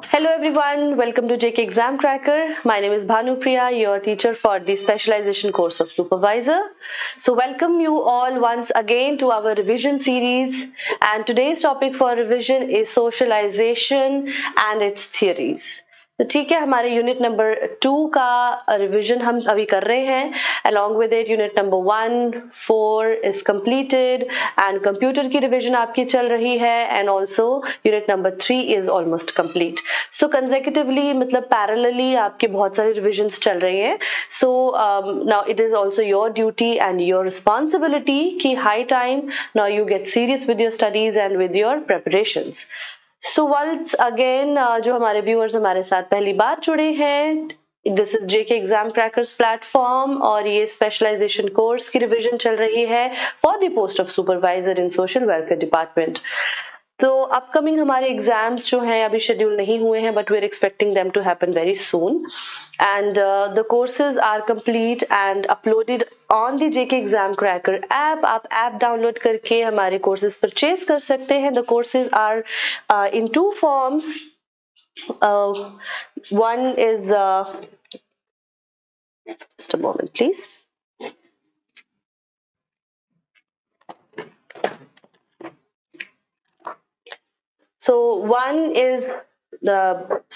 Hello everyone, welcome to JK Exam Tracker. My name is Bhanu Priya, your teacher for the specialization course of supervisor. So welcome you all once again to our revision series, and today's topic for revision is socialization and its theories. तो ठीक है, हमारे unit number 2 का revision हम अभी कर रहे हैं. Along with it unit number 1, 4 is completed and computer की रिवीजन आपकी चल रही है and also unit number 3 is almost complete. So consecutively मतलब पैरेलली आपके बहुत सारे रिविजन्स चल रही हैं. So now it is also your duty and your responsibility कि high time now you get serious with your studies and with your preparations. So once again जो हमारे व्यूअर्स हमारे साथ पहली बार जुड़े हैं, this is JK exam crackers platform और ये स्पेशलाइजेशन कोर्स की रिवीजन चल रही है for the post of supervisor in social welfare department. तो अपकमिंग हमारे एग्जाम्स जो हैं अभी शेड्यूल नहीं हुए हैं, but we are expecting them to happen very soon and the courses are complete and uploaded on the JK exam cracker app. आप app download करके हमारे कोर्सेज परचेज कर सकते हैं. The courses are in two forms. One is just a moment please. So one is the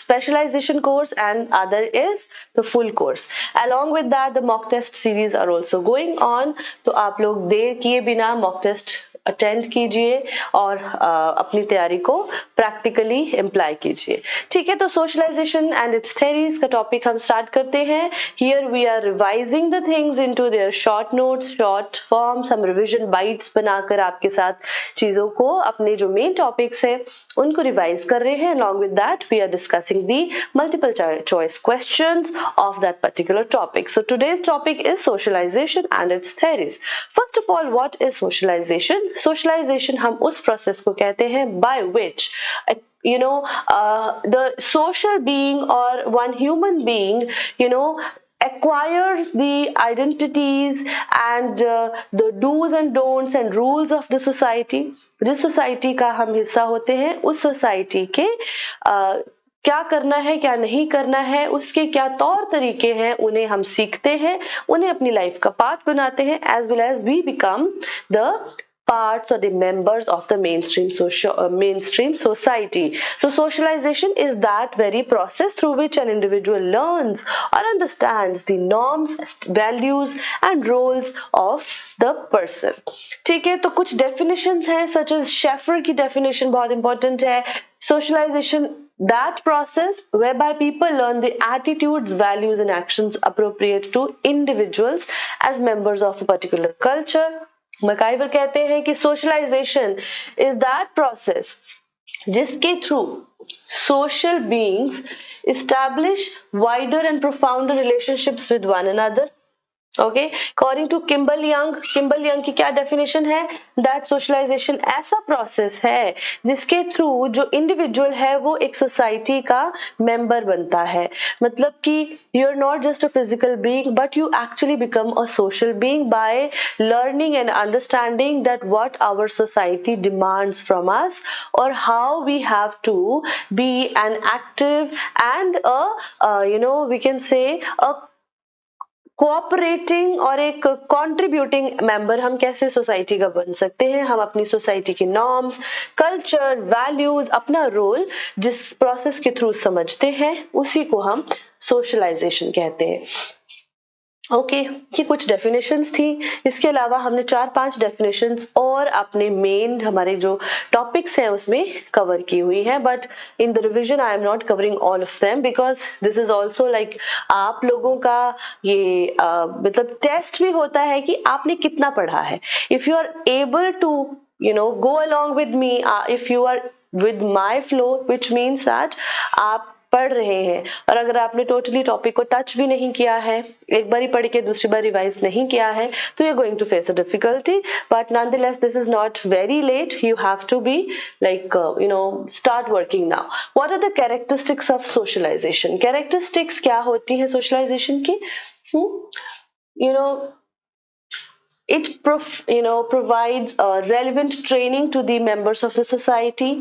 specialization course and other is the full course. Along with that the mock test series are also going on. तो आप लोग देर किए बिना mock test attend कीजिए और अपनी तैयारी को प्रैक्टिकली इम्प्लाई कीजिए. ठीक है, तो सोशलाइजेशन एंड इट्स थ्योरीज का टॉपिक हम स्टार्ट करते हैं. Here we are revising the things into their short notes, short forms. हम रिविजन बाइट्स बनाकर आपके साथ चीजों को, अपने जो मेन टॉपिक्स है उनको रिवाइज कर रहे हैं. along with that we are discussing the multiple choice questions of that particular topic. So today's topic is socialization and its theories. First of all, what is socialization? Socialization हम उस process को कहते हैं by which the social being or one human being acquires the identities and the do's and don'ts and rules of the society. जिस society का हम हिस्सा होते हैं उस सोसाइटी के क्या करना है क्या नहीं करना है, उसके क्या तौर तरीके हैं, उन्हें हम सीखते हैं, उन्हें अपनी लाइफ का पार्ट बनाते हैं, as well as we become the parts or the members of the mainstream society. So socialization is that very process through which an individual learns or understands the norms, values and roles of the person. ठीक है, तो कुछ definitions हैं such as Schaeffer की definition बहुत important है. Socialization, that process whereby people learn the attitudes, values and actions appropriate to individuals as members of a particular culture. MacIver कहते हैं कि सोशलाइजेशन इज दैट प्रोसेस जिसके through social beings establish wider and profounder relationships with one another. Okay, according to Kimball Young की क्या definition है? That socialization ऐसा process है जिसके through जो individual है वो एक society का member बनता है. मतलब कि you're not just a physical being but you actually become a social being by learning and understanding that what our society demands from us or how we have to be an active and we can say a cooperating और एक contributing member हम कैसे society का बन सकते हैं. हम अपनी सोसाइटी की नॉर्म्स, कल्चर, वैल्यूज, अपना रोल जिस प्रोसेस के थ्रू समझते हैं उसी को हम सोशलाइजेशन कहते हैं. ओके, ये कुछ डेफिनेशंस थी. इसके अलावा हमने 4-5 डेफिनेशंस और अपने मेन हमारे जो टॉपिक्स हैं उसमें कवर की हुई हैं. But in the revision I am not covering all of them because this is also like आप लोगों का ये मतलब टेस्ट भी होता है कि आपने कितना पढ़ा है. If you are able to go along with me, if you are with my flow, which means that आप पढ़ रहे हैं, और अगर आपने टोटली टॉपिक को टच भी नहीं किया है, एक बार ही पढ़ के दूसरी बार रिवाइज नहीं किया है, तो you are going to face a difficulty. But nonetheless this is not very late. You have to be like start working now. What are the characteristics of socialization? Characteristics क्या होती है socialization की? It provides relevant training to the members of the society.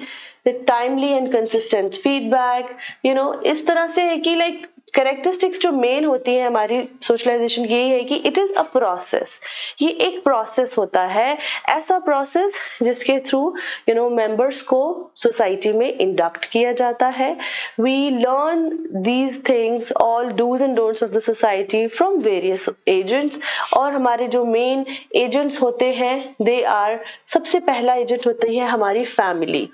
with timely and consistent feedback, इस तरह से है कि like characteristics जो मेन होती है हमारी सोशलाइजेशन की, यही है कि इट इज अ प्रोसेस, ये एक प्रोसेस होता है, ऐसा प्रोसेस जिसके थ्रू मेंबर्स को सोसाइटी में इंडक्ट किया जाता है. We learn these things, all dos and don'ts of the society from various agents. और हमारे जो मेन एजेंट्स होते हैं, दे आर, सबसे पहला एजेंट होती है हमारी फैमिली,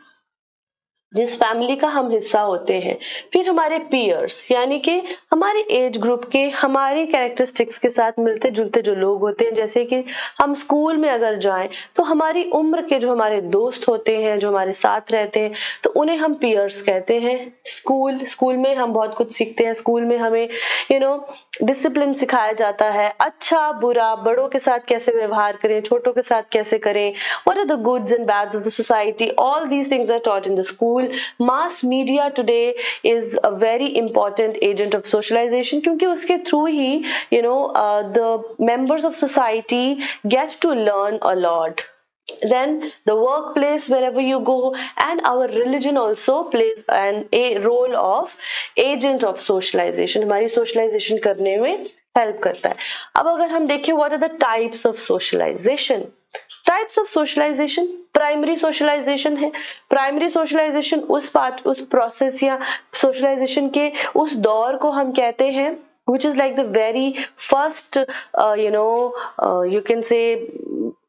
जिस फैमिली का हम हिस्सा होते हैं. फिर हमारे पीयर्स, यानी कि हमारे एज ग्रुप के, हमारे कैरेक्टरिस्टिक्स के साथ मिलते जुलते जो लोग होते हैं. जैसे कि हम स्कूल में अगर जाएं तो हमारी उम्र के जो हमारे दोस्त होते हैं, जो हमारे साथ रहते हैं, तो उन्हें हम पीयर्स कहते हैं. स्कूल में हम बहुत कुछ सीखते हैं. स्कूल में हमें डिसिप्लिन सिखाया जाता है, अच्छा बुरा, बड़ों के साथ कैसे व्यवहार करें, छोटों के साथ कैसे करें, what are the goods and bads of the society, all these things are taught in the school. Mass media today is a very important agent of socialization, क्योंकि उसके through he the members of society get to learn a lot. Then the workplace, wherever you go, and our religion also plays a role of agent of socialization, हमारी socialization करने में help करता है. अब अगर हम देखें what are the types of socialization, types of socialization, primary socialization है. प्राइमरी सोशलाइजेशन उस प्रोसेस या सोशलाइजेशन के उस दौर को हम कहते हैं which is like the very first you can say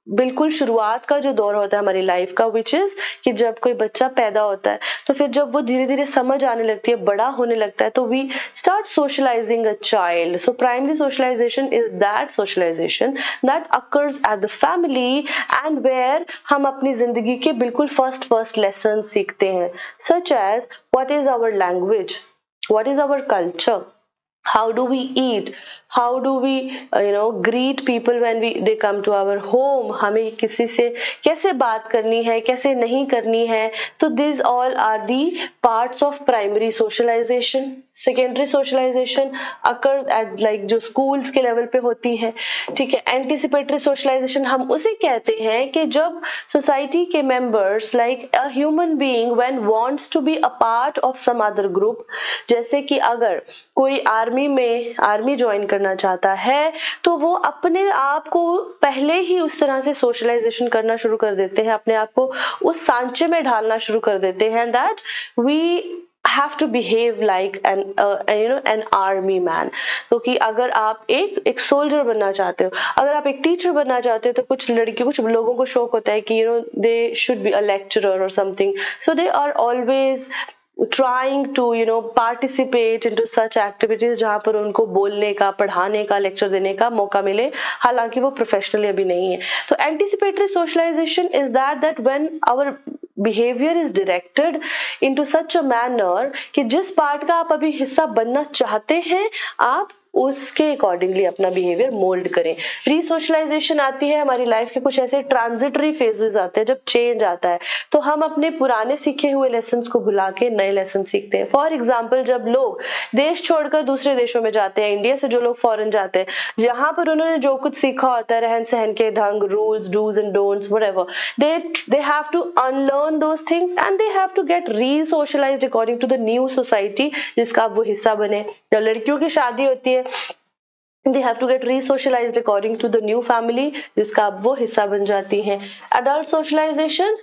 बिल्कुल शुरुआत का जो दौर होता है हमारी लाइफ का, which is कि जब कोई बच्चा पैदा होता है, तो फिर जब वो धीरे धीरे समझ आने लगती है, बड़ा होने लगता है, तो we start socializing a child. So primary socialization is that socialization that occurs at the family and where हम अपनी जिंदगी के बिल्कुल first lessons सीखते हैं, such as what is our language, what is our culture, how do we eat, how do we greet people when they come to our home, हमें किसी से कैसे बात करनी है, कैसे नहीं करनी है. तो these all are the parts of primary socialization. Secondary socialization occurs at like जो स्कूल्स के लेवल पे होती है. ठीक है. एंटीसिपेटरी सोशलाइजेशन हम उसे कहते हैं कि जब सोसाइटी के members like a human being when wants to be a part of some other group, जैसे कि अगर कोई आर्मी ज्वाइन करना चाहता है तो वो अपने आप को पहले ही उस तरह से सोशलाइजेशन करना शुरू कर देते हैं, अपने आप को उस सांचे में ढालना शुरू कर देते हैं that we have to behave like an army man. तो कि अगर आप एक सोल्जर बनना चाहते हो, अगर आप एक टीचर बनना चाहते हो, तो कुछ लोगों को शौक होता है कि they should be a lecturer or something, so they are always trying to participate into such activities जहाँ पर उनको बोलने का, पढ़ाने का, लेक्चर देने का मौका मिले, हालांकि वो प्रोफेशनली अभी नहीं है. तो anticipatory socialization is that when our behavior is directed into such a manner कि जिस पार्ट का आप अभी हिस्सा बनना चाहते हैं, आप उसके अकॉर्डिंगली अपना बिहेवियर मोल्ड करें. रीसोशलाइजेशन आती है हमारी लाइफ के कुछ ऐसे ट्रांजिटरी फेजेस आते हैं, जब चेंज आता है तो हम अपने पुराने सीखे हुए लेसन्स को भुला के नए लेसन सीखते हैं. फॉर एग्जाम्पल, जब लोग देश छोड़कर दूसरे देशों में जाते हैं, इंडिया से जो लोग फॉरेन जाते हैं, जहां पर उन्होंने जो कुछ सीखा होता है, रहन सहन के ढंग, rules, dos and don'ts, whatever, they have to unlearn those things and they have to get re-socialized according to the new society जिसका आप वो हिस्सा बने. जब लड़कियों की शादी होती है, they have to get re-socialized according to the new family जिसका आप वो हिस्सा बन जाती हैं. Adult socialization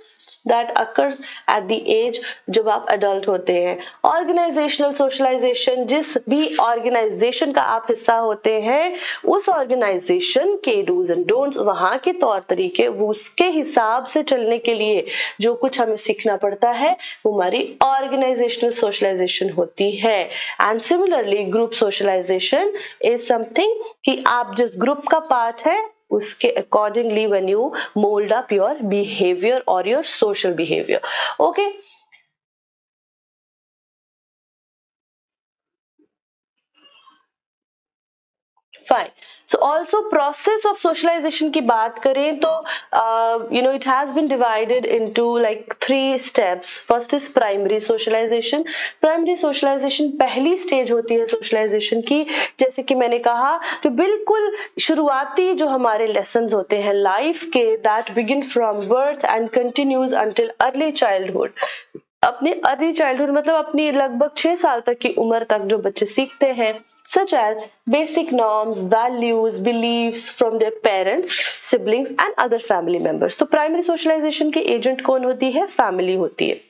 that occurs at the age जब आप adult होते हैं. Organizational socialization, जिस भी organization का आप हिस्सा होते हैं, उस organization के do's and don'ts, वहाँ के तौर तरीके, उसके हिसाब से चलने के लिए जो कुछ हमें सीखना पड़ता है, वो हमारी organizational socialization होती है. And similarly group socialization is something कि आप जिस ग्रुप का पार्ट है उसके accordingly when you mold up your behavior or your social behavior. Okay. Fine. So also process of socialization की बात करें तो it has been divided into like 3 steps. First is primary socialization. Primary socialization पहली स्टेज होती है socialization की, जैसे कि मैंने कहा, जो बिल्कुल शुरुआती जो हमारे lessons होते हैं लाइफ के, that begin from birth and continues until early childhood. अपनी अर्ली चाइल्डहुड मतलब अपनी लगभग 6 साल तक की उम्र तक जो बच्चे सीखते हैं, such as basic norms, values, beliefs from their parents, siblings and other family members. तो प्राइमरी सोशलाइजेशन की एजेंट कौन होती है? फैमिली होती है।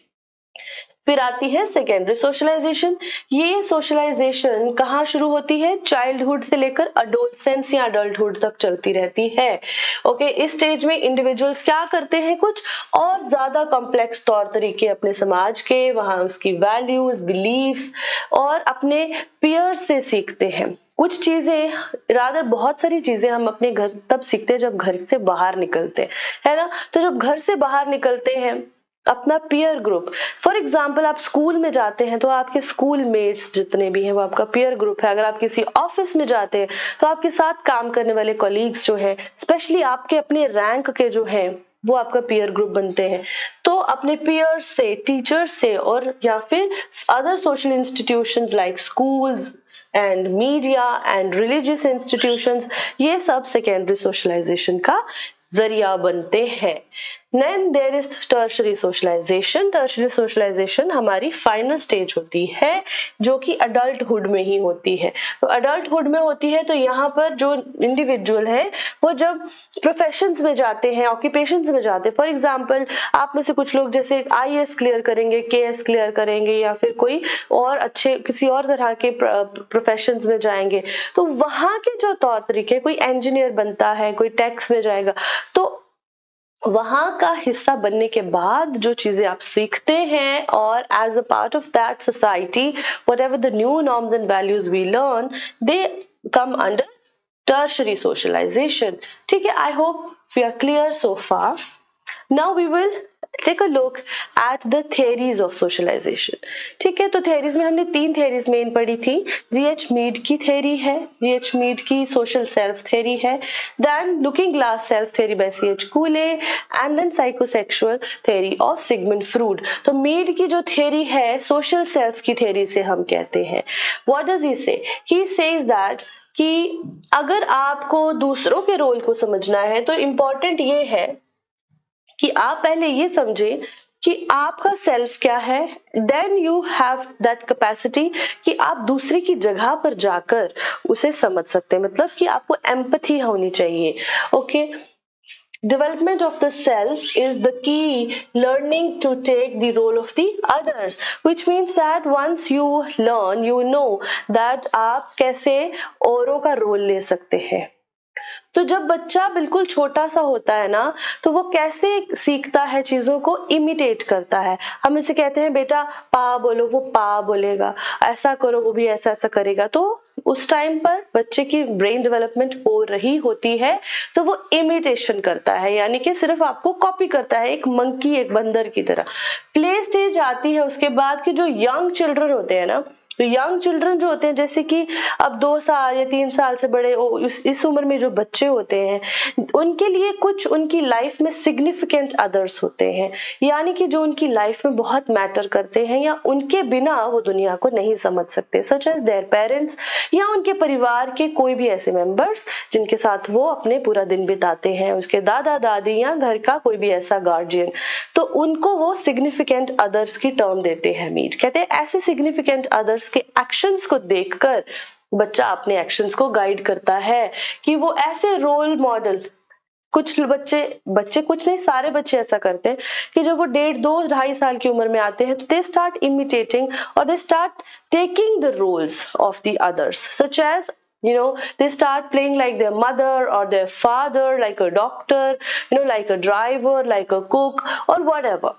फिर आती है सेकेंडरी सोशलाइजेशन। ये सोशलाइजेशन कहाँ शुरू होती है? चाइल्डहुड से लेकर अडोलसेंस या अडल्टहुड तक चलती रहती है। ओके, इस स्टेज में इंडिविजुअल्स क्या करते हैं? कुछ और ज्यादा कॉम्प्लेक्स तौर तरीके अपने समाज के, वहां उसकी वैल्यूज, बिलीफ्स और अपने पीयर्स से सीखते हैं। कुछ चीजें, रादर बहुत सारी चीजें हम अपने घर तब सीखते हैं जब घर से बाहर निकलते हैं, है ना। तो जब घर से बाहर निकलते हैं, अपना पीयर ग्रुप, फॉर एग्जाम्पल आप स्कूल में जाते हैं तो आपके स्कूल मेट्स जितने भी हैं वो आपका पीयर ग्रुप है। अगर आप किसी ऑफिस में जाते हैं तो आपके साथ काम करने वाले कॉलीग्स जो हैं, स्पेशली आपके अपने रैंक के जो हैं, वो आपका पीयर ग्रुप बनते हैं। तो अपने पीयर्स से, टीचर्स से और या फिर other social institutions like schools and media and religious institutions, ये सब सेकेंडरी सोशलाइजेशन का जरिया बनते हैं। Then there is tertiary socialization. Tertiary socialization हमारी फाइनल स्टेज होती है जो कि अडल्टहुड में ही होती है। तो अडल्टहुड में होती है तो यहाँ पर जो इंडिविजुअल है वो जब प्रोफेशंस में जाते हैं, ऑक्यूपेशंस में जाते हैं, फॉर एग्जाम्पल आप में से कुछ लोग जैसे आईएएस क्लियर करेंगे, केएस क्लियर करेंगे या फिर कोई और अच्छे किसी और तरह के प्रोफेशंस में जाएंगे, तो वहां के जो तौर तरीके, कोई इंजीनियर बनता है, कोई टैक्स में जाएगा, तो वहां का हिस्सा बनने के बाद जो चीजें आप सीखते हैं और as a part of that society, whatever the new norms and values we learn, they come under tertiary socialization. ठीक है, I hope we are clear so far. Now we will take a look at the theories of socialization. ठीक है, तो theories में हमने 3 theories main पढ़ी थी। G.H. Mead की theory है, G.H. Mead की social self theory है, then looking glass self theory by C.H. Cooley and then psychosexual theory of Sigmund Freud. तो Mead की जो theory है social self की theory से हम कहते हैं। What does he say? He says that कि अगर आपको दूसरों के रोल को समझना है तो इम्पोर्टेंट ये है कि आप पहले ये समझें कि आपका सेल्फ क्या है, then you have that capacity कि आप दूसरे की जगह पर जाकर उसे समझ सकते हैं। मतलब कि आपको एम्पैथी होनी चाहिए। Okay, development of the self is the key learning to take the role of the others, which means that once you learn, you know that आप कैसे औरों का रोल ले सकते हैं। तो जब बच्चा बिल्कुल छोटा सा होता है ना, तो वो कैसे सीखता है, चीजों को इमिटेट करता है। हम इसे कहते हैं बेटा पा बोलो, वो पा बोलेगा, ऐसा करो वो भी ऐसा ऐसा करेगा। तो उस टाइम पर बच्चे की ब्रेन डेवलपमेंट हो रही होती है, तो वो इमिटेशन करता है, यानी कि सिर्फ आपको कॉपी करता है, एक मंकी, एक बंदर की तरह। प्ले स्टेज आती है उसके बाद कि जो यंग चिल्ड्रन होते हैं ना, तो यंग चिल्ड्रन जो होते हैं, जैसे कि अब 2 साल या 3 साल से बड़े इस उम्र में जो बच्चे होते हैं, उनके लिए कुछ उनकी लाइफ में सिग्निफिकेंट अदर्स होते हैं, यानी कि जो उनकी लाइफ में बहुत मैटर करते हैं या उनके बिना वो दुनिया को नहीं समझ सकते, सच एज देयर पेरेंट्स या उनके परिवार के कोई भी ऐसे मेंबर्स जिनके साथ वो अपने पूरा दिन बिताते हैं, उसके दादा दादी या घर का कोई भी ऐसा गार्जियन। तो उनको वो सिग्निफिकेंट अदर्स की टर्म देते हैं। मीड कहते हैं ऐसे सिग्निफिकेंट अदर्स के एक्शंस को देखकर बच्चा अपने एक्शंस को गाइड करता है कि वो ऐसे रोल मॉडल, कुछ बच्चे कुछ नहीं, सारे बच्चे ऐसा करते हैं कि जब वो 1.5-2-2.5 साल की उम्र में आते हैं तो दे स्टार्ट इमिटेटिंग और they start taking the roles of the others, such as they start playing like their mother or their father, like a doctor, like a driver, like a cook or whatever.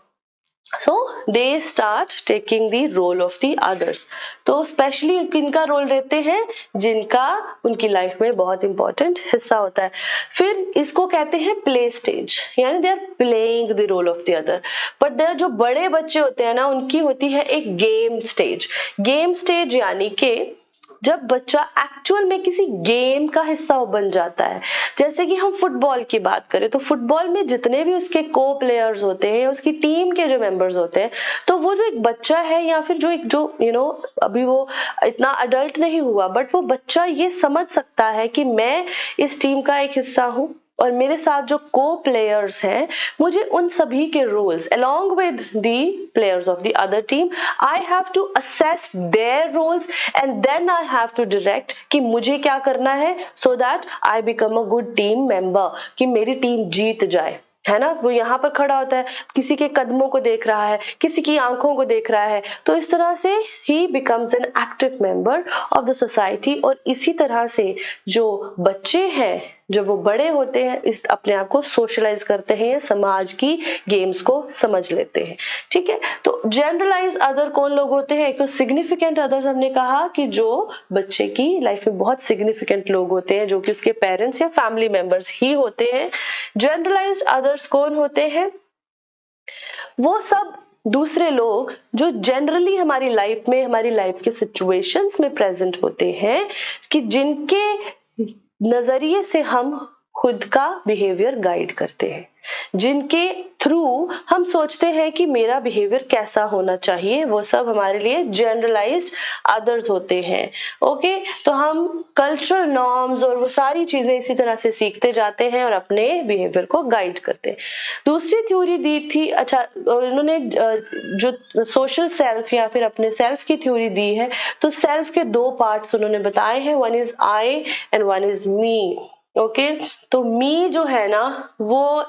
So they start taking the role of the others. तो specially किनका role रहते हैं? जिनका उनकी life में बहुत important हिस्सा होता है। फिर इसको कहते हैं प्ले स्टेज, यानी they are playing the role of the other. But जो बड़े बच्चे होते हैं ना, उनकी होती है एक गेम स्टेज। गेम स्टेज यानी कि जब बच्चा एक्चुअल में किसी गेम का हिस्सा बन जाता है। जैसे कि हम फुटबॉल की बात करें तो फुटबॉल में जितने भी उसके को प्लेयर्स होते हैं, उसकी टीम के जो मेंबर्स होते हैं, तो वो जो एक बच्चा है या फिर जो अभी वो इतना अडल्ट नहीं हुआ, बट वो बच्चा ये समझ सकता है कि मैं इस टीम का एक हिस्सा हूँ और मेरे साथ जो को प्लेयर्स हैं, मुझे उन सभी के roles along with the players of the other team, I have to assess their roles and then I have to direct कि मुझे क्या करना है so that I become a good team member, कि मेरी टीम जीत जाए, है ना। वो यहाँ पर खड़ा होता है, किसी के कदमों को देख रहा है, किसी की आंखों को देख रहा है, तो इस तरह से ही becomes an active member of the society. और इसी तरह से जो बच्चे हैं, जब वो बड़े होते हैं, इस अपने आप को सोशलाइज करते हैं, समाज की गेम्स को समझ लेते हैं, ठीक है। तो जनरलाइज अदर कौन लोग होते हैं? एक तो सिग्निफिकेंट अदर्स, हमने कहा कि जो बच्चे की लाइफ में बहुत सिग्निफिकेंट लोग होते हैं, जो कि उसके पेरेंट्स या फैमिली मेंबर्स ही होते हैं। जनरलाइज्ड अदर्स कौन होते हैं? वो सब दूसरे लोग जो जनरली हमारी लाइफ में, हमारी लाइफ के सिचुएशंस में प्रेजेंट होते हैं, कि जिनके नजरिए से हम खुद का बिहेवियर गाइड करते हैं, जिनके थ्रू हम सोचते हैं कि मेरा बिहेवियर कैसा होना चाहिए, वो सब हमारे लिए जनरलाइज्ड अदर्स होते हैं। ओके, तो हम कल्चरल नॉर्म्स और वो सारी चीजें इसी तरह से सीखते जाते हैं और अपने बिहेवियर को गाइड करते हैं। दूसरी थ्योरी दी थी, अच्छा उन्होंने जो सोशल सेल्फ या फिर अपने सेल्फ की थ्योरी दी है, तो सेल्फ के दो पार्ट्स उन्होंने बताए हैं, one is I and one is me. Okay, तो मी जो है ना, वो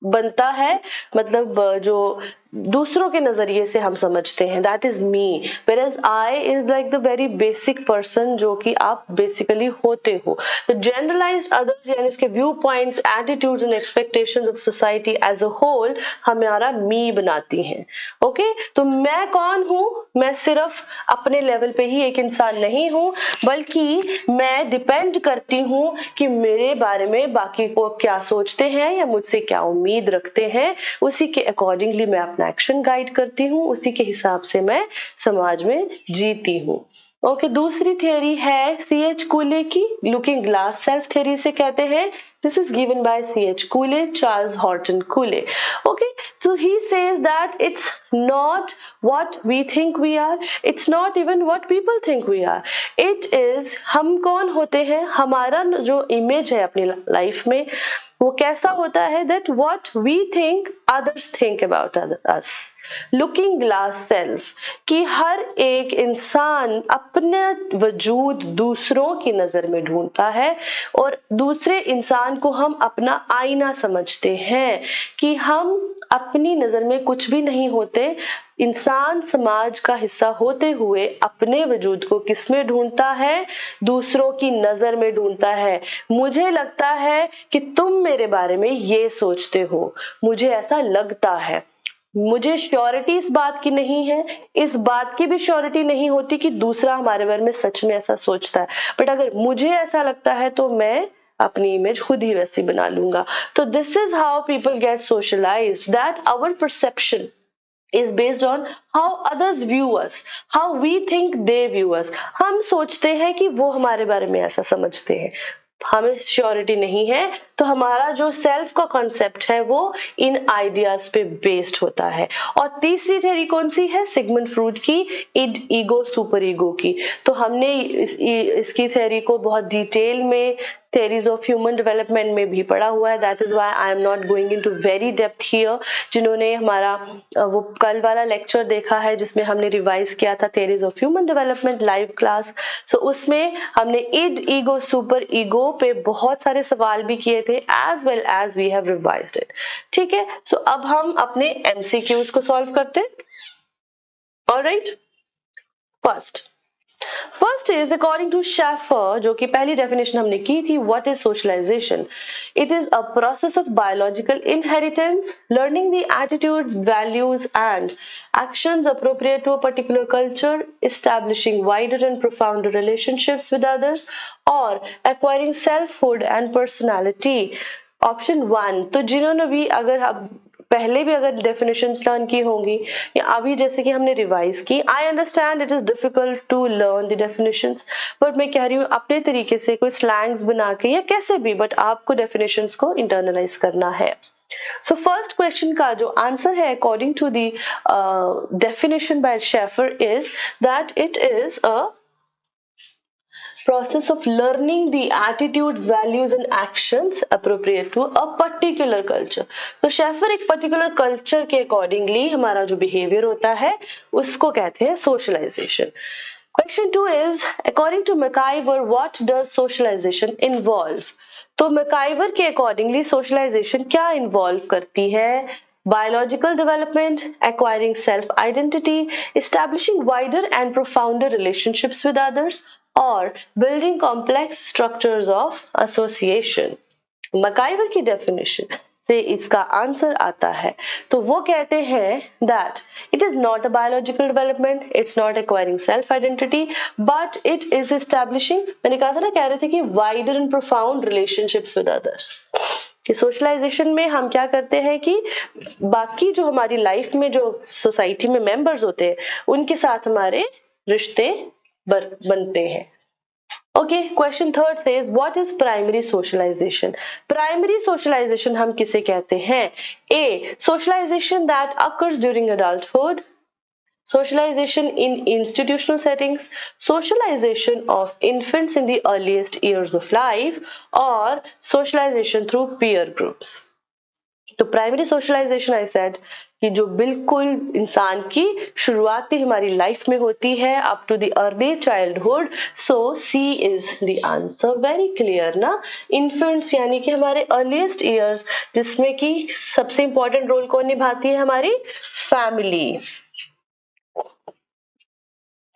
बनता है, मतलब जो दूसरों के नजरिए से हम समझते हैं, that is me, whereas I is like the very basic person जो कि आप बेसिकली होते हो। तो जनरलाइज्ड अदर्स यानी उसके view points, attitudes and expectations of society as a whole हमारा मी बनाती हैं। ओके, तो मैं कौन हूँ? मैं सिर्फ अपने लेवल पे ही एक इंसान नहीं हूँ, बल्कि मैं डिपेंड करती हूँ कि मेरे बारे में बाकी को क्या सोचते हैं या मुझसे क्या उम्मीद रखते हैं, उसी के अकॉर्डिंगली मैं अपना एक्शन गाइड करती हूँ, उसी के हिसाब से मैं समाज में जीती हूँ। ओके, दूसरी थियरी है C.H. कूले की, लुकिंग ग्लास सेल्फ थियरी से कहते हैं। This is given by C.H. Cooley, Charles Horton Cooley. Okay, so he says that it's not what we think we are, it's not even what people think we are. It is हम कौन होते हैं, हमारा जो image है अपनी life में वो कैसा होता है, that what we think others think about us. Looking glass self, कि हर एक इंसान अपने वजूद दूसरों की नजर में ढूंढता है और दूसरे इंसान को हम अपना आईना समझते हैं, कि हम अपनी नजर में कुछ भी नहीं होते। इंसान समाज का हिस्सा होते हुए अपने वजूद को किसमें ढूंढता है? दूसरों की नजर में ढूंढता है। मुझे लगता है कि तुम मेरे बारे में ये सोचते हो, मुझे ऐसा लगता है, मुझे श्योरिटी इस बात की नहीं है, इस बात की भी श्योरिटी नहीं होती कि दूसरा हमारे बारे में सच में ऐसा सोचता है, बट अगर मुझे ऐसा लगता है तो मैं अपनी इमेज खुद ही वैसी बना लूंगा। तो this is how people get socialized, that our perception is based on how others view us, how we think they view us. हम सोचते हैं कि वो हमारे बारे में ऐसा समझते हैं, हमें श्योरिटी नहीं है, तो हमारा जो सेल्फ का कॉन्सेप्ट है वो इन आइडियाज पे बेस्ड होता है। और तीसरी थ्योरी कौन सी है? सिगमंड फ्रॉइड की, इड ईगो सुपर ईगो की। तो हमने इसकी थ्योरी को बहुत डिटेल में theories of human development में भी पढ़ा हुआ है, that is why I am not going into very depth here। जिन्होंने हमारा वो कल वाला लेक्चर देखा है जिसमें हमने रिवाइज किया था theories of human development live class, so उसमें हमने इड ईगो सुपर ईगो पे बहुत सारे सवाल भी किए थे, as well as we have revised it। ठीक है, सो अब हम अपने MCQs को सॉल्व करते हैं। Alright, first is according to Schaefer, जो कि पहली डेफिनेशन हमने की थी, what is socialization? It is a process of biological inheritance, learning the attitudes, values and actions appropriate to a particular culture, establishing wider and profounder relationships with others, or acquiring selfhood and personality। Option 1, तो जिन्होंने भी अगर पहले भी अगर definitions learn की होंगी या अभी जैसे कि हमने रिवाइज की, I understand it is difficult to learn the definitions, but मैं कह रही हूँ अपने तरीके से कोई स्लैंग्स बना के या कैसे भी, बट आपको डेफिनेशंस को इंटरनलाइज करना है। So first question का जो आंसर है according to the definition by Schaeffer is that it is a process of learning the attitudes, values and actions appropriate to a particular culture. तो Schafer एक particular culture के accordingly हमारा जो behavior होता है उसको कहते हैं socialization. Question 2 is, according to McIver, what does socialization involve? तो McIver के accordingly socialization क्या involve करती है? Biological development, acquiring self-identity, establishing wider and profounder relationships with others, or building complex structures of association. McIver की definition से इसका answer आता है तो वो कहते हैं that it is not a biological development, it's not acquiring self identity, but it is establishing, मैंने कहा था ना, कह रहे थे कि wider and profound relationships with others. कि सोशलाइजेशन में हम क्या करते हैं कि बाकी जो हमारी लाइफ में जो सोसाइटी में मेंबर्स होते हैं उनके साथ हमारे रिश्ते बनते हैं. Okay, question third says, what is primary socialization? Primary socialization हम किसे कहते हैं? A. Socialization that occurs during adulthood. Socialization in institutional settings. Socialization of infants in the earliest years of life. Or socialization through peer groups. तो primary socialisation I said कि जो बिल्कुल इंसान की शुरुआती हमारी लाइफ में होती है up to the early childhood. So C is the answer. Very clear ना. इन्फेंट्स यानी कि हमारे अर्लीस्ट ईयर्स जिसमें कि सबसे इंपॉर्टेंट रोल कौन निभाती है? हमारी फैमिली.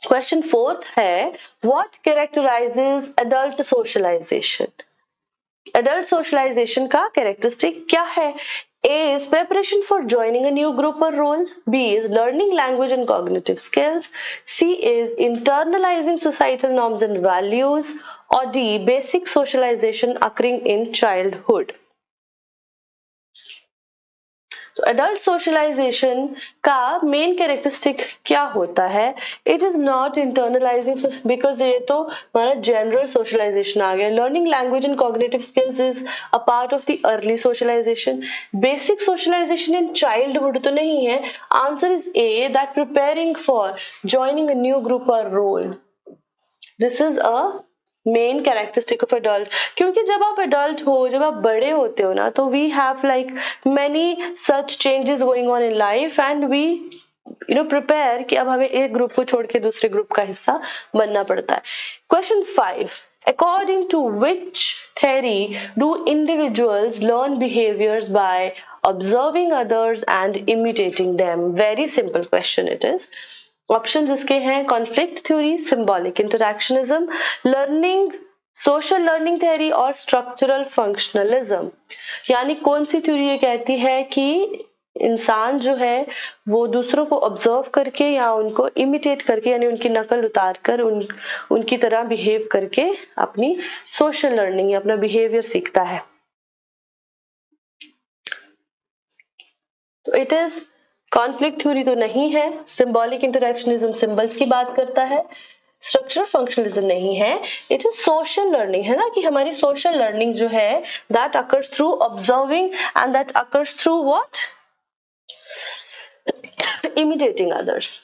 क्वेश्चन फोर्थ है, what characterizes adult socialization? Adult socialisation का कैरेक्टरिस्टिक क्या है? A is preparation for joining a new group or role. B is learning language and cognitive skills. C is internalizing societal norms and values. Or D, basic socialization occurring in childhood. तो adult socialisation का main characteristic क्या होता है? It is not internalising, because ये तो हमारा general socialisation आ गया. Learning language and cognitive skills is a part of the early socialisation. Basic socialisation in childhood तो नहीं है. Answer is A, that preparing for joining a new group और role. This is a main characteristic of adult. क्योंकि जब आप adult हो, जब आप बड़े होते हो ना, तो we have like many such changes going on in life and we prepare कि अब हमें एक ग्रुप को छोड़ के दूसरे ग्रुप का हिस्सा बनना पड़ता है. Question 5, according to which theory do individuals learn behaviors by observing others and imitating them? Very simple question it is. Option इसके हैं, conflict theory, symbolic interactionism, learning, social learning theory और स्ट्रक्चरल फंक्शनलिज्म. यानी कौन सी theory ये कहती है कि इंसान जो है वो दूसरों को ऑब्जर्व करके या उनको इमिटेट करके यानी उनकी नकल उतार कर उनकी तरह बिहेव करके अपनी सोशल लर्निंग या अपना बिहेवियर सीखता है. तो इट इज कॉन्फ्लिक्ट थ्योरी तो नहीं है. सिंबॉलिक इंटरैक्शनिज्म सिंबल्स की बात करता है. स्ट्रक्चरल फंक्शनलिज्म नहीं है. इट इज सोशल लर्निंग, है ना, कि हमारी सोशल लर्निंग जो है that occurs through observing and that occurs through what? imitating others.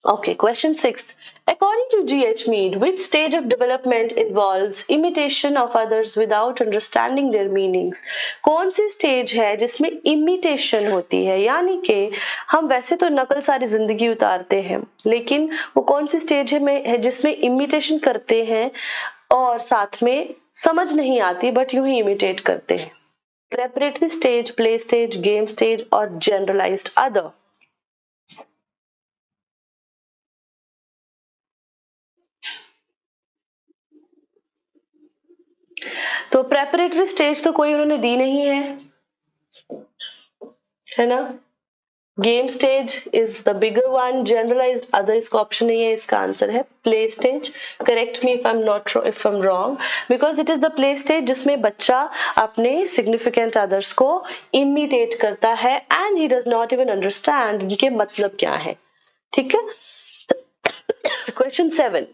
Okay, question 6. According to G.H. Mead, which stage of development involves imitation of others without understanding their meanings? कौन सी stage है जिसमें imitation होती है? यानी कि हम वैसे तो नकल सारी जिंदगी उतारते हैं, लेकिन वो कौन सी स्टेज है जिसमें imitation करते हैं और साथ में समझ नहीं आती बट यूं ही imitate करते हैं? Preparatory stage, play stage, game stage और generalized other. तो प्रेपरेटरी स्टेज तो कोई उन्होंने दी नहीं है ना. Game stage is the bigger one. Generalized other इसका ऑप्शन नहीं है, इसका आंसर है play stage. Correct me if I am wrong, because it is the play stage जिसमें बच्चा अपने सिग्निफिकेंट अदर्स को इमिटेट करता है and he does not even understand इनके मतलब क्या है. ठीक है. Question 7.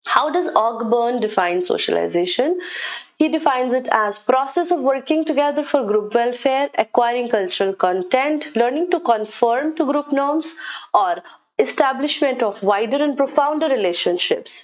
How does Ogburn define socialization? He defines it as process of working together for group welfare, acquiring cultural content, learning to conform to group norms, or establishment of wider and profounder relationships.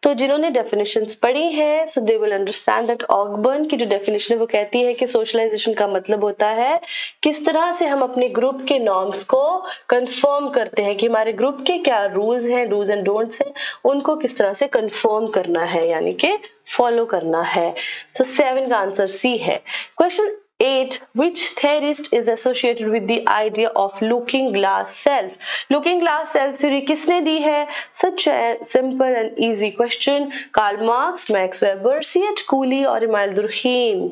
तो जिन्होंने definitions पढ़ी हैं so they will understand that Ogburn की जो definition है वो कहती है कि सोशलाइजेशन का मतलब होता है किस तरह से हम अपने ग्रुप के नॉर्म्स को कंफर्म करते हैं कि हमारे ग्रुप के क्या रूल्स हैं, डूज एंड डोंट्स हैं, उनको किस तरह से कंफर्म करना है यानी कि फॉलो करना है। तो 7 का आंसर सी है। Question 8, which theorist is associated with the idea of looking glass self? Looking glass self theory किसने दी है? Such a simple and easy question. Karl Marx, Max Weber, C.H. Cooley और email Durkheim?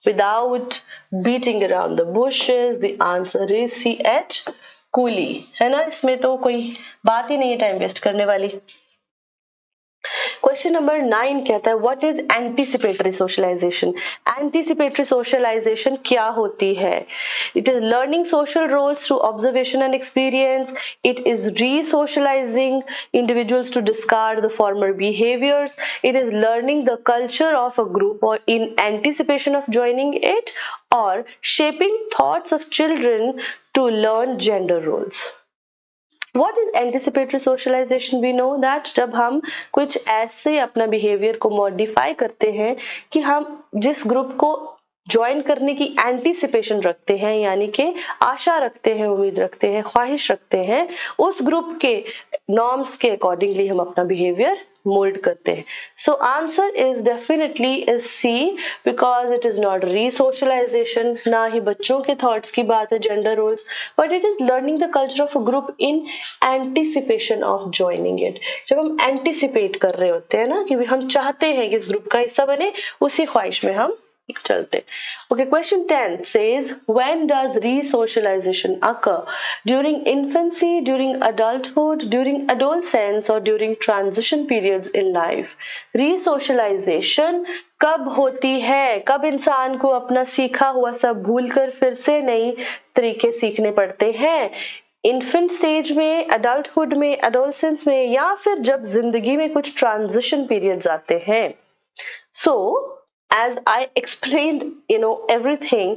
Without beating around the bushes, the answer is C.H. Cooley, है ना? इसमें तो कोई बात ही नहीं है टाइम वेस्ट करने वाली। क्वेश्चन नंबर 9 कहता है what is anticipatory socialisation? Anticipatory socialisation क्या होती है? It is learning social roles through observation and experience, it is resocialising individuals to discard the former behaviours, it is learning the culture of a group और in anticipation of joining it, और shaping thoughts of children to learn gender roles. What is anticipatory socialization? We know that जब हम कुछ ऐसे अपना behaviour को modify करते हैं कि हम जिस ग्रुप को ज्वाइन करने की एंटीसिपेशन रखते हैं यानी कि आशा रखते हैं, उम्मीद रखते हैं, ख्वाहिश रखते हैं, उस ग्रुप के नॉर्म्स के अकॉर्डिंगली हम अपना बिहेवियर मोल्ड करते हैं। So answer is definitely is C because it is not resocialisation, ना ही बच्चों के थॉट्स की बात है gender roles, but it is learning the culture of a group in anticipation of joining it. जब हम एंटीसिपेट कर रहे होते हैं ना कि हम चाहते हैं कि इस ग्रुप का हिस्सा बने, उसी ख्वाहिश में हम चलते। Okay, question 10 says when does resocialization occur? During infancy, during adulthood, during adolescence or during transition periods in life? Resocialization कब होती है? कब इंसान को अपना सीखा हुआ सब भूलकर फिर से नई तरीके सीखने पड़ते हैं? इन्फेंट स्टेज में, अडल्टहुड में, एडोलसेंस में, या फिर जब जिंदगी में कुछ ट्रांजिशन पीरियड्स आते हैं? So as I explained, everything,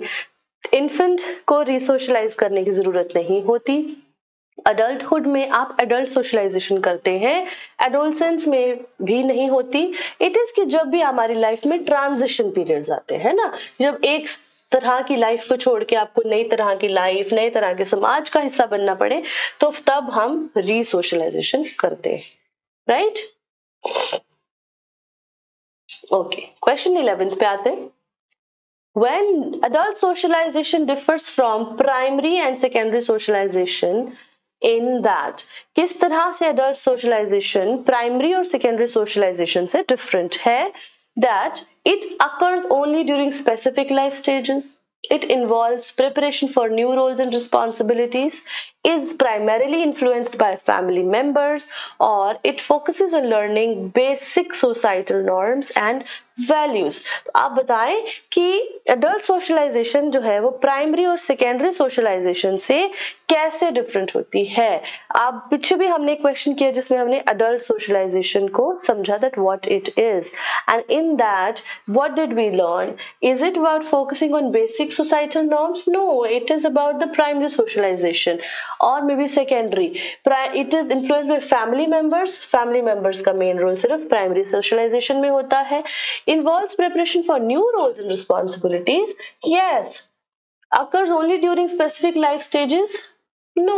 infant को रिसोशलाइज करने की जरूरत नहीं होती। अडल्टहुड में आप एडल्ट सोशलाइजेशन करते हैं, एडोलसेंस में भी नहीं होती। इट इज कि जब भी हमारी लाइफ में ट्रांजिशन पीरियड्स आते हैं ना, जब एक तरह की लाइफ को छोड़ के आपको नई तरह की लाइफ, नए तरह के समाज का हिस्सा बनना पड़े, तो तब हम रिसोशलाइजेशन करते हैं, राइट? ओके, क्वेश्चन 11 पे आते हैं। When adult socialization differs from primary and secondary socialization in that, किस तरह से adult socialization primary और secondary socialization से different है? That it occurs only during specific life stages, it involves preparation for new roles and responsibilities, is primarily influenced by family members, or it focuses on learning basic societal norms and values. तो आप बताएं कि adult socialisation जो है वो primary और secondary socialisation से कैसे डिफरेंट होती है। आप पीछे भी हमने एक क्वेश्चन किया जिसमें हमने एडल्ट सोशलाइजेशन को समझा that what it is, and in that what did we learn? Is it about focusing on basic societal norms? No, it is about the primary socialisation, और may be secondary it is influenced by family members. Family members का main role सिर्फ primary socialisation में होता है। Involves preparation for new roles and responsibilities? Yes. Occurs only during specific life stages? No,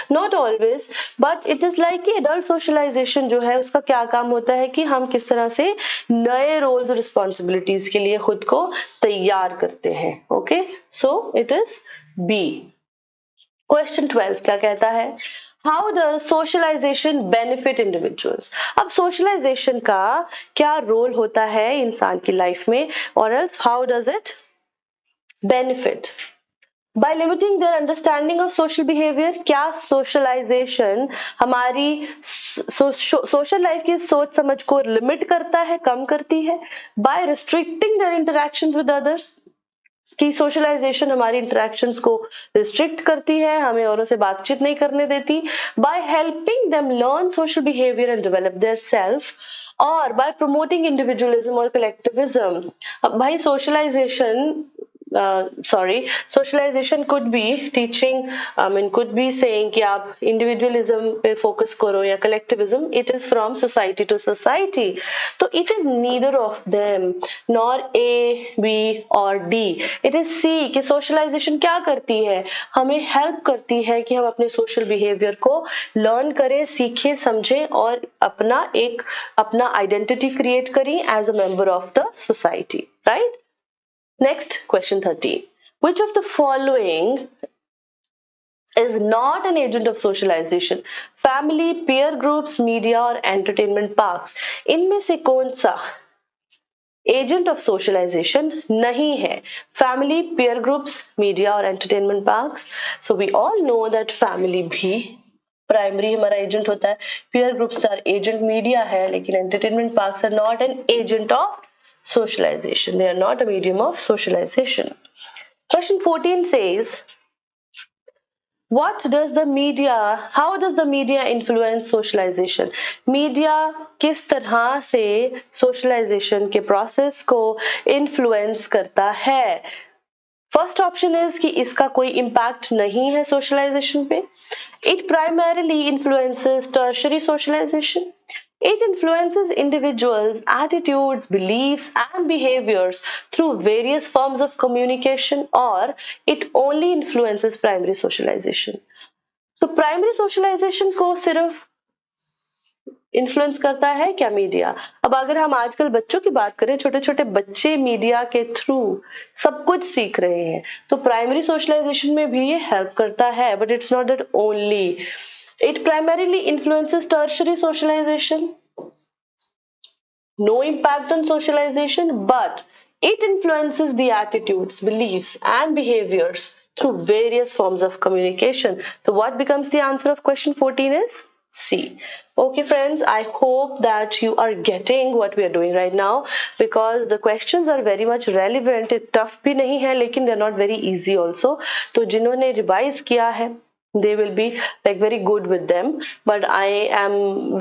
not always. But it is like कि adult socialization जो है उसका क्या काम होता है कि हम किस तरह से नए roles और responsibilities के लिए खुद को तैयार करते हैं। Okay, so it is B. Question 12 क्या कहता है? How does socialization benefit individuals? अब socialization का क्या रोल होता है इंसान की लाइफ में, और else how does it benefit? By limiting their understanding of social behavior, क्या socialization हमारी social life की सोच समझ को लिमिट करता है, कम करती है? By restricting their interactions with others, कि सोशलाइजेशन हमारी इंटरेक्शंस को रिस्ट्रिक्ट करती है, हमें औरों से बातचीत नहीं करने देती। By helping them learn social behaviour and develop their self, और बाय प्रमोटिंग इंडिविजुअलिज्म और कलेक्टिविज्म। अब भाई socialisation socialisation could be teaching, could be saying कि आप इंडिविजुअलिज्म पे फोकस करो या collectivism. It is from society to society. तो it is neither of them, nor A B और डी. इट इज सी कि सोशलाइजेशन क्या करती है, हमें हेल्प करती है कि हम अपने सोशल बिहेवियर को लर्न करें, सीखें, समझें और अपना आइडेंटिटी क्रिएट करें as a member of the society. Right. Next, question 13. Which of the following is not an agent of socialization? Family, peer groups, media or entertainment parks. इनमें से कौन सा एजेंट ऑफ सोशलाइजेशन नहीं है? फैमिली, peer groups, मीडिया और entertainment parks. So we all know that family भी primary हमारा एजेंट होता है, peer groups are agent, media है, लेकिन entertainment parks are not an agent of socialization. They are not a medium of socialization. Question 14 says, how does the media influence socialization? Media किस तरह से socialization के process को influence करता है? First option is कि इसका कोई impact नहीं है socialization पे. It primarily influences tertiary socialization. It influences individuals' attitudes, beliefs, and behaviors through various forms of communication, or it only influences primary socialization. So, primary socialization को सिर्फ influence करता है क्या मीडिया? अब अगर हम आजकल बच्चों की बात करें, छोटे छोटे बच्चे मीडिया के थ्रू सब कुछ सीख रहे हैं, तो प्राइमरी सोशलाइजेशन में भी ये हेल्प करता है, but it's not that only. It primarily influences tertiary socialization. No impact on socialization, but it influences the attitudes, beliefs, and behaviors through various forms of communication. So what becomes the answer of question 14 is C. Okay friends, I hope that you are getting what we are doing right now, because the questions are very much relevant. It tough भी नहीं है, लेकिन they are not very easy also. तो जिन्होंने revise किया है, they will be like very good with them, but I am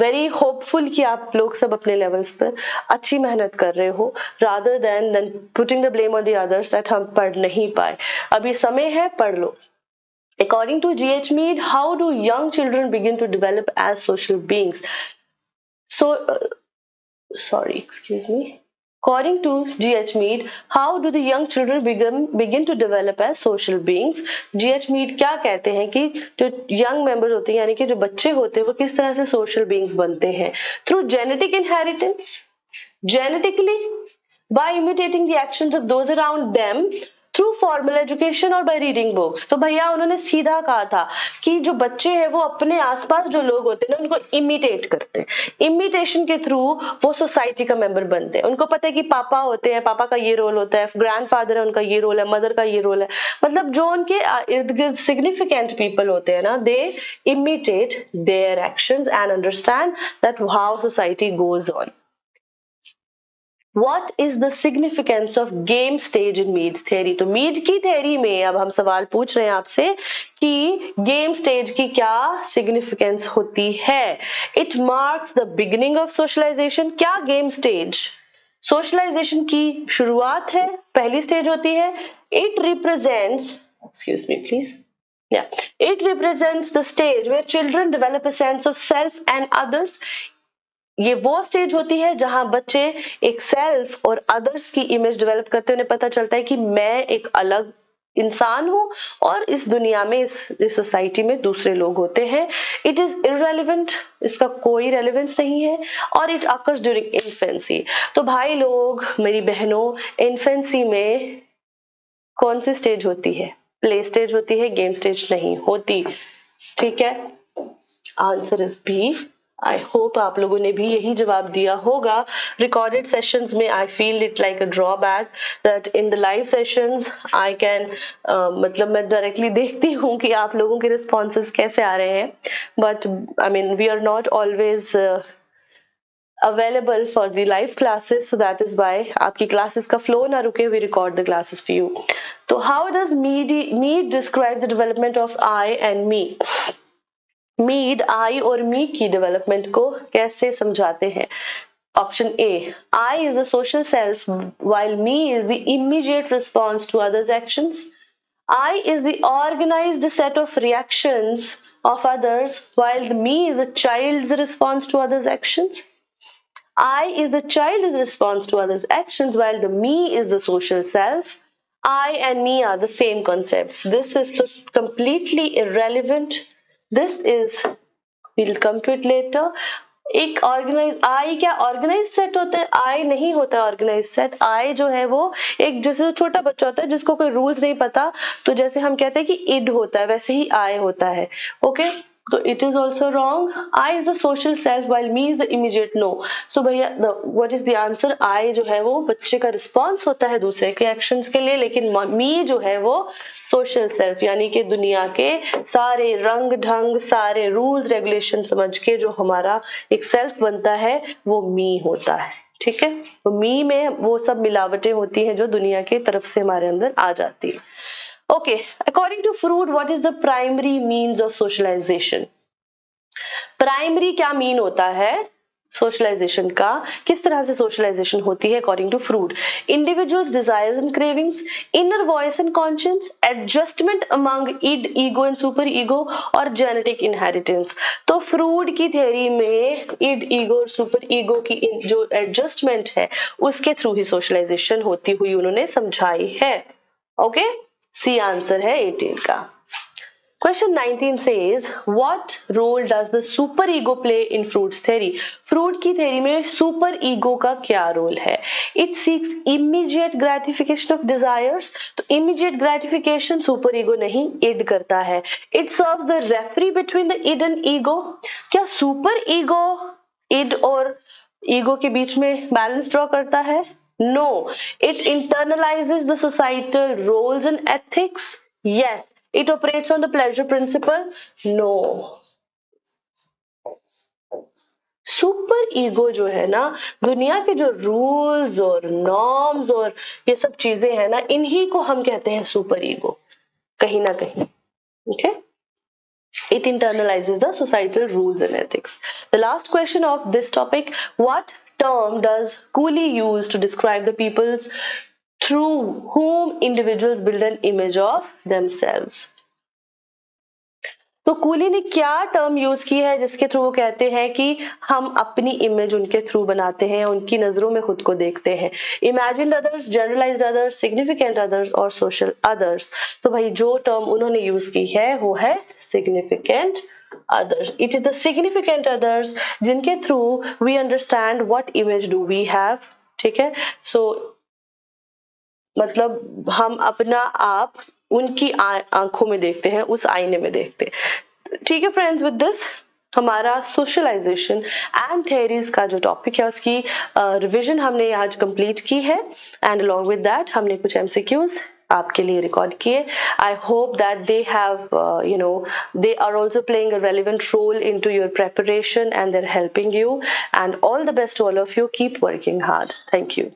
very hopeful कि आप लोग सब अपने levels पर अच्छी मेहनत कर रहे हो, rather than putting the blame on the others that हम पढ़ नहीं पाए. अभी समय है, पढ़ लो. According to G.H. Mead, how do young children begin to develop as social beings? So, excuse me. According to G.H. Mead, how do the young children begin to develop as social beings? G.H. Mead क्या कहते हैं कि जो young members होते हैं, यानी कि जो बच्चे होते हैं, वो किस तरह से social beings बनते हैं? Through genetic inheritance, genetically, by imitating the actions of those around them, through formal education और बाय रीडिंग बुक्स. तो भैया उन्होंने सीधा कहा था कि जो बच्चे हैं वो अपने आसपास जो लोग होते हैं ना, उनको इमिटेट करते हैं. इमिटेशन के थ्रू वो सोसाइटी का मेंबर बनते हैं. उनको पता है कि पापा होते हैं, पापा का ये रोल होता है, ग्रैंडफादर है, उनका ये रोल है, मदर का ये रोल है. मतलब जो उनके इर्द गिर्द सिग्निफिकेंट पीपल होते हैं ना, they imitate their actions and understand that how society goes on. What is the significance of game stage in Mead's theory? तो मीड की थ्योरी में अब हम सवाल पूछ रहे हैं आपसे कि गेम स्टेज की क्या सिग्निफिकेंस होती है. It marks the beginning of socialization. क्या गेम स्टेज सोशलाइजेशन की शुरुआत है, पहली स्टेज होती है. It represents, excuse me please, it represents the stage where children develop a sense of self and others. ये वो स्टेज होती है जहां बच्चे एक सेल्फ और अदर्स की इमेज डेवलप करते हैं. उन्हें पता चलता है कि मैं एक अलग इंसान हूं और इस दुनिया में, इस सोसाइटी में दूसरे लोग होते हैं. इट इज इररेलेवेंट, इसका कोई रेलेवेंस नहीं है. और इट अकर्स ड्यूरिंग इन्फेंसी. तो भाई लोग, मेरी बहनों, इन्फेंसी में कौन सी स्टेज होती है? प्ले स्टेज होती है, गेम स्टेज नहीं होती. ठीक है, answer is B. I hope आप लोगों ने भी यही जवाब दिया होगा. रिकॉर्डेड सेशंस में I feel it like a drawback that in the live sessions I can, मतलब मैं डायरेक्टली देखती हूँ कि आप लोगों के रिस्पॉन्सेज कैसे आ रहे हैं, but I mean we are not always available for the live classes, so that is why आपकी classes का flow ना रुके, we record the classes for you. तो how does Mead describe the development of I and me? Mead I और me की development को कैसे समझाते हैं? Option A, I is the social self while me is the immediate response to others' actions. I is the organized set of reactions of others while the me is the child's response to others' actions. I is the child's response to others' actions while the me is the social self. I and me are the same concepts. This is completely irrelevant. This is, we'll come to it later. एक organise आई क्या organise set होता है? आई नहीं होता organise set. आई जो है वो एक जैसे छोटा बच्चा होता है जिसको कोई रूल्स नहीं पता, तो जैसे हम कहते हैं कि इड होता है वैसे ही आई होता है। ओके, तो it is also wrong. I is the social self while me is the immediate no. So भैया what is the answer? I जो है वो बच्चे का रिस्पॉन्स होता है दूसरे के एक्शंस के लिए, लेकिन मी जो है वो सोशल सेल्फ यानी कि दुनिया के सारे रंग ढंग सारे रूल्स रेगुलेशन समझ के जो हमारा एक सेल्फ बनता है वो मी होता है। ठीक है, तो मी में वो सब मिलावटें होती हैं जो दुनिया की तरफ से हमारे अंदर आ जाती है। Okay, according to Freud what is the primary means of socialization? Primary क्या मीन होता है सोशलाइजेशन का? किस तरह से सोशलाइजेशन होती है according to Freud? Individuals desires and cravings, inner voice and conscience, adjustment among id ego and super ego और जेनेटिक इनहेरिटेंस। तो फ्रूड की थ्योरी में इड ईगो और सुपर ईगो की जो एडजस्टमेंट है उसके थ्रू ही सोशलाइजेशन होती हुई उन्होंने समझाई है। ओके, सी आंसर है 18 का। Question 19 says, what role does the super ego play in Freud's theory? Freud की थ्योरी में सुपर ईगो का क्या रोल है? It seeks immediate gratification of desires. तो immediate gratification सुपर ईगो नहीं, id करता है। It serves the referee between the id and ego. क्या सुपर ईगो id और ईगो के बीच में बैलेंस ड्रॉ करता है? No. It internalizes the societal roles and ethics. Yes. It operates on the pleasure principle? No. Super ego जो है ना, दुनिया के जो रूल्स और नॉर्म्स और ये सब चीजें हैं ना, इन्हीं को हम कहते हैं सुपर ईगो कहीं ना कहीं। Okay, it internalizes the societal rules and ethics. The last question of this topic, what term does Cooley use to describe the peoples through whom individuals build an image of themselves? तो coolie ने क्या term use की है जिसके through वो कहते हैं कि हम अपनी इमेज उनके थ्रू बनाते हैं, उनकी नजरों में खुद को देखते हैं? Imagined others, generalized others, significant others और सोशल अदर्स। तो भाई जो टर्म उन्होंने यूज की है वो है significant others. It is the significant others जिनके through we understand what image do we have. ठीक है, सो मतलब हम अपना आप उनकी आंखों में देखते हैं, उस आईने में देखते हैं। ठीक है फ्रेंड्स, विद दिस हमारा सोशलाइजेशन एंड थ्योरीज का जो टॉपिक है उसकी रिवीजन हमने आज कंप्लीट की है, एंड अलोंग विद दैट हमने कुछ एमसीक्यूज आपके लिए रिकॉर्ड किए। I hope that they have they are also playing a relevant role into your preparation and they're helping you, and all the best to all of you. Keep working hard. Thank you.